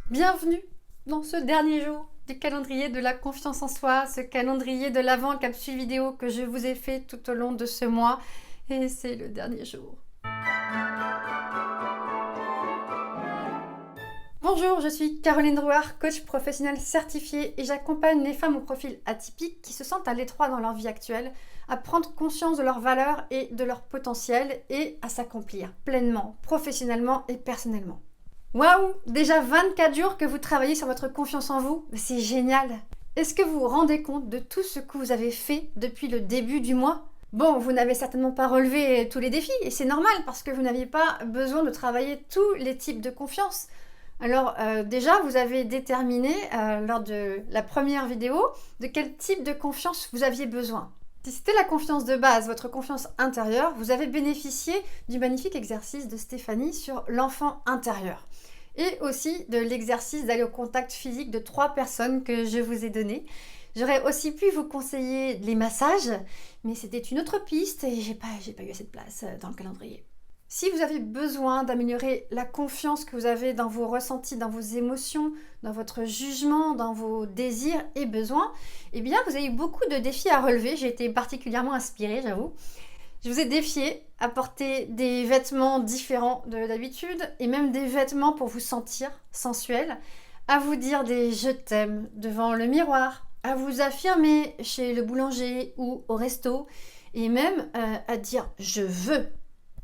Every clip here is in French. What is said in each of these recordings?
Bienvenue dans ce dernier jour du calendrier de la confiance en soi, ce calendrier de l'avant capsule vidéo que je vous ai fait tout au long de ce mois et c'est le dernier jour. Bonjour, je suis Caroline Drouard, coach professionnel certifiée et j'accompagne les femmes au profil atypique qui se sentent à l'étroit dans leur vie actuelle, à prendre conscience de leurs valeurs et de leur potentiel et à s'accomplir pleinement, professionnellement et personnellement. Waouh! Déjà 24 jours que vous travaillez sur votre confiance en vous, c'est génial! Est-ce que vous vous rendez compte de tout ce que vous avez fait depuis le début du mois? Bon, vous n'avez certainement pas relevé tous les défis, et c'est normal parce que vous n'aviez pas besoin de travailler tous les types de confiance. Alors déjà, vous avez déterminé lors de la première vidéo de quel type de confiance vous aviez besoin. Si c'était la confiance de base, votre confiance intérieure, vous avez bénéficié du magnifique exercice de Stéphanie sur l'enfant intérieur. Et aussi de l'exercice d'aller au contact physique de 3 personnes que je vous ai donné. J'aurais aussi pu vous conseiller les massages, mais c'était une autre piste et j'ai pas eu assez de place dans le calendrier. Si vous avez besoin d'améliorer la confiance que vous avez dans vos ressentis, dans vos émotions, dans votre jugement, dans vos désirs et besoins, eh bien vous avez eu beaucoup de défis à relever. J'ai été particulièrement inspirée, j'avoue. Je vous ai défié à porter des vêtements différents de d'habitude et même des vêtements pour vous sentir sensuel, à vous dire des je t'aime devant le miroir, à vous affirmer chez le boulanger ou au resto et même à dire je veux.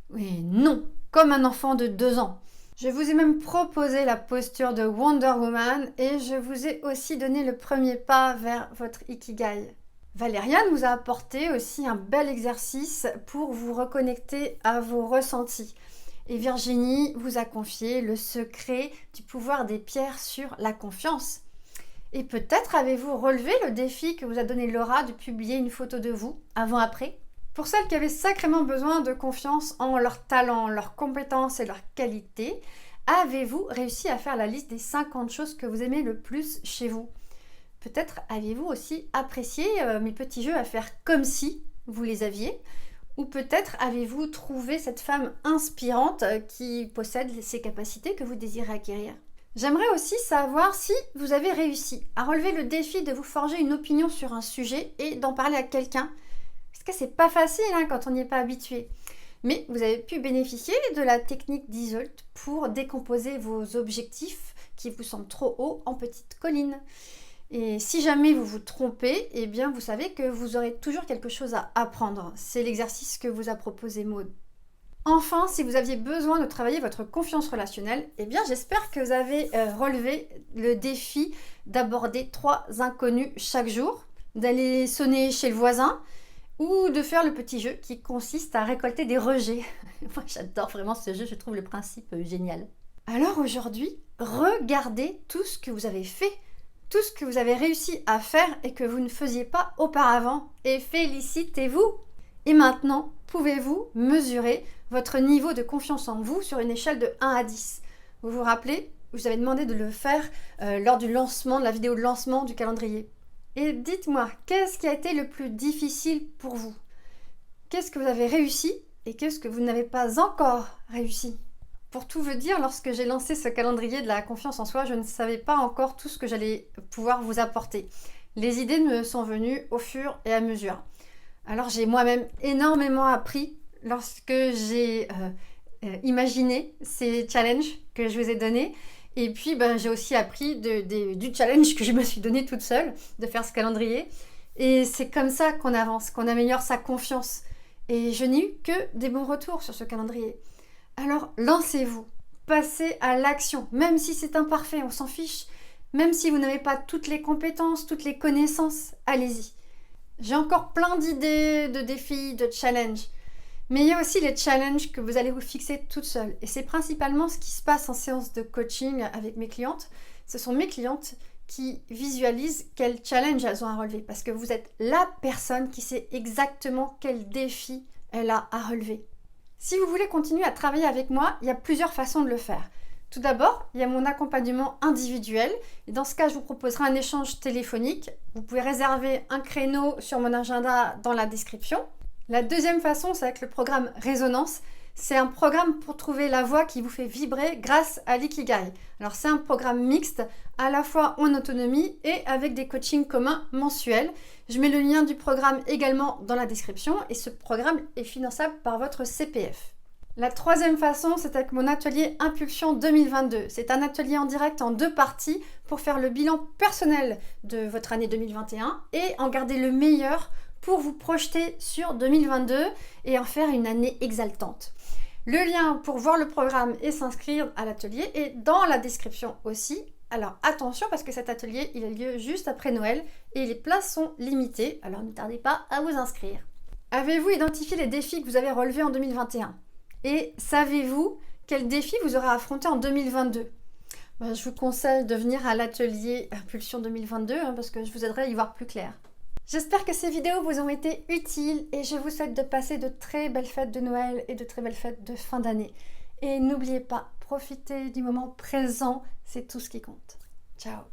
Oui, non, comme un enfant de 2 ans. Je vous ai même proposé la posture de Wonder Woman et je vous ai aussi donné le premier pas vers votre Ikigai. Valériane vous a apporté aussi un bel exercice pour vous reconnecter à vos ressentis. Et Virginie vous a confié le secret du pouvoir des pierres sur la confiance. Et peut-être avez-vous relevé le défi que vous a donné Laura de publier une photo de vous, avant-après. Pour celles qui avaient sacrément besoin de confiance en leurs talents, leurs compétences et leurs qualités, avez-vous réussi à faire la liste des 50 choses que vous aimez le plus chez vous? Peut-être aviez-vous aussi apprécié mes petits jeux à faire comme si vous les aviez, ou peut-être avez-vous trouvé cette femme inspirante qui possède ces capacités que vous désirez acquérir. J'aimerais aussi savoir si vous avez réussi à relever le défi de vous forger une opinion sur un sujet et d'en parler à quelqu'un. Parce que c'est pas facile quand on n'y est pas habitué. Mais vous avez pu bénéficier de la technique d'Isolt pour décomposer vos objectifs qui vous semblent trop hauts en petites collines. Et si jamais vous vous trompez, eh bien vous savez que vous aurez toujours quelque chose à apprendre. C'est l'exercice que vous a proposé Maud. Enfin, si vous aviez besoin de travailler votre confiance relationnelle, eh bien j'espère que vous avez relevé le défi d'aborder 3 inconnus chaque jour, d'aller sonner chez le voisin ou de faire le petit jeu qui consiste à récolter des rejets. Moi j'adore vraiment ce jeu, je trouve le principe génial. Alors aujourd'hui, regardez tout ce que vous avez fait, tout ce que vous avez réussi à faire et que vous ne faisiez pas auparavant et félicitez-vous. Et maintenant, pouvez-vous mesurer votre niveau de confiance en vous sur une échelle de 1 à 10? Vous vous rappelez, je vous avais demandé de le faire lors du lancement, de la vidéo de lancement du calendrier. Et dites-moi, qu'est-ce qui a été le plus difficile pour vous? Qu'est-ce que vous avez réussi et qu'est-ce que vous n'avez pas encore réussi? Pour tout vous dire, lorsque j'ai lancé ce calendrier de la confiance en soi, je ne savais pas encore tout ce que j'allais pouvoir vous apporter. Les idées me sont venues au fur et à mesure. Alors j'ai moi-même énormément appris lorsque j'ai imaginé ces challenges que je vous ai donnés. Et puis j'ai aussi appris du challenge que je me suis donné toute seule, de faire ce calendrier. Et c'est comme ça qu'on avance, qu'on améliore sa confiance. Et je n'ai eu que des bons retours sur ce calendrier. Alors lancez-vous, passez à l'action, même si c'est imparfait, on s'en fiche. Même si vous n'avez pas toutes les compétences, toutes les connaissances, allez-y. J'ai encore plein d'idées, de défis, de challenges. Mais il y a aussi les challenges que vous allez vous fixer toute seule. Et c'est principalement ce qui se passe en séance de coaching avec mes clientes. Ce sont mes clientes qui visualisent quel challenge elles ont à relever. Parce que vous êtes la personne qui sait exactement quel défi elle a à relever. Si vous voulez continuer à travailler avec moi, il y a plusieurs façons de le faire. Tout d'abord, il y a mon accompagnement individuel. Et dans ce cas, je vous proposerai un échange téléphonique. Vous pouvez réserver un créneau sur mon agenda dans la description. La deuxième façon, c'est avec le programme Résonance. C'est un programme pour trouver la voie qui vous fait vibrer grâce à l'ikigai. Alors c'est un programme mixte, à la fois en autonomie et avec des coachings communs mensuels. Je mets le lien du programme également dans la description et ce programme est finançable par votre CPF. La troisième façon, c'est avec mon atelier Impulsion 2022. C'est un atelier en direct en 2 parties pour faire le bilan personnel de votre année 2021 et en garder le meilleur pour vous projeter sur 2022 et en faire une année exaltante. Le lien pour voir le programme et s'inscrire à l'atelier est dans la description aussi. Alors attention parce que cet atelier il a lieu juste après Noël et les places sont limitées, alors ne tardez pas à vous inscrire. Avez-vous identifié les défis que vous avez relevés en 2021 ? Et savez-vous quels défis vous aurez affrontés en 2022 ? Je vous conseille de venir à l'atelier Impulsion 2022 parce que je vous aiderai à y voir plus clair. J'espère que ces vidéos vous ont été utiles et je vous souhaite de passer de très belles fêtes de Noël et de très belles fêtes de fin d'année. Et n'oubliez pas, profitez du moment présent, c'est tout ce qui compte. Ciao!